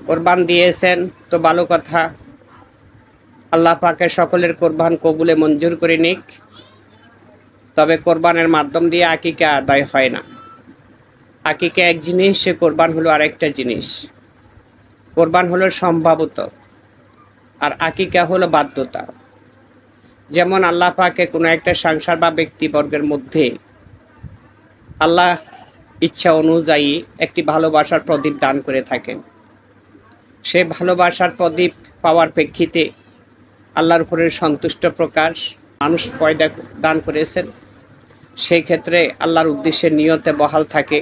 কোরবান দিয়েছেন তো ভালো কথা। আল্লাহ পাকের সকলের কোরবান কবুলে মঞ্জুর করে নিক। তবে কোরবানের মাধ্যম দিয়ে আকিকা আদায় হয় না। আকিকা এক জিনিস, সে কোরবান হলো আরেকটা জিনিস। কোরবান হলো সম্ভাবত, আর আকিকা হলো বাধ্যতা। যেমন আল্লাহ পাকে কোনো একটা সংসার বা ব্যক্তিবর্গের মধ্যে আল্লাহ ইচ্ছা অনুযায়ী একটি ভালোবাসার প্রদীপ দান করে থাকেন। সে ভালোবাসার প্রদীপ পাওয়ার প্রেক্ষিতে আল্লাহর উপরে সন্তুষ্ট প্রকাশ মানুষ পয়দা দান করেছেন। সেই ক্ষেত্রে আল্লাহর উদ্দেশ্যে নিয়তে বহাল থাকে,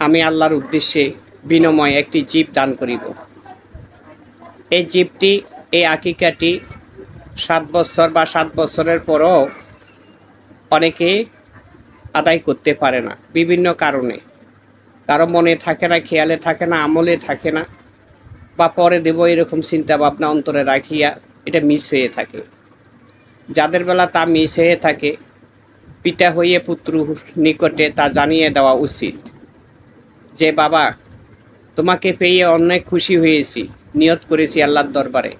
আমি আল্লাহর উদ্দেশ্যে বিনিময়ে একটি জীব দান করিব। এই জীবটি, এই আকিকাটি 7 বছর বা 7 বছরের পরও অনেকে আদায় করতে পারে না বিভিন্ন কারণে। কারো মনে থাকে না, খেয়ালে থাকে না, আমলে থাকে না, বা পরে দেব এরকম চিন্তা ভাবনা অন্তরে রাখিয়া এটা মিস হয়ে থাকে। যাদের বেলা তা মিস হয়ে থাকে, পিতা হইয়ে পুত্র নিকটে তা জানিয়ে দেওয়া উচিত যে বাবা, তোমাকে পেয়ে অনেক খুশি হয়েছি, নিয়ত করেছি আল্লাহর দরবারে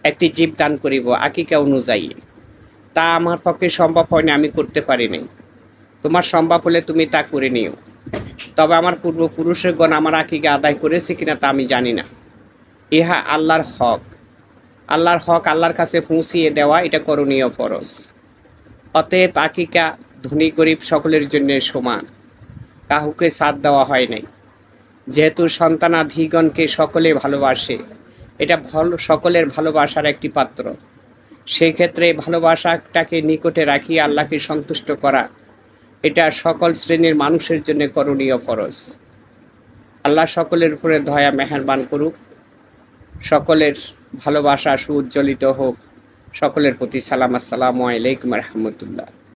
একটি জীব দান করিব আকিকা অনুযায়ী। তা আমার পক্ষে সম্ভব হয়নি, আমি করতে পারিনি। তোমার সম্ভব হলে তুমি তা করে নিও। তবে আমার পূর্বপুরুষগণ আমার আকিকা আদায় করেছে কিনা তা আমি জানি না। ইহা আল্লাহর হক। আল্লাহর হক আল্লাহর কাছে পৌঁছিয়ে দেওয়া এটা করণীয় ফরজ। অতএব আকিকা ধনী গরিব সকলের জন্য সমান, কাউকে সাথ দেওয়া হয় নাই। যেহেতু সন্তানাদিগণকে সকলে ভালোবাসে, এটা সকলের ভালোবাসার একটি পাত্র। সেই ক্ষেত্রে ভালোবাসাটাকে নিকটে রাখিয়ে আল্লাহকে সন্তুষ্ট করা, এটা সকল শ্রেণীর মানুষের জন্য করণীয় ফরজ। আল্লাহ সকলের উপরে দয়া মেহেরবান করুক, সকলের ভালোবাসা সুউজ্জ্বলিত হোক। সকলের প্রতি সালাম। আসসালামু আলাইকুম রহমতুল্লাহ।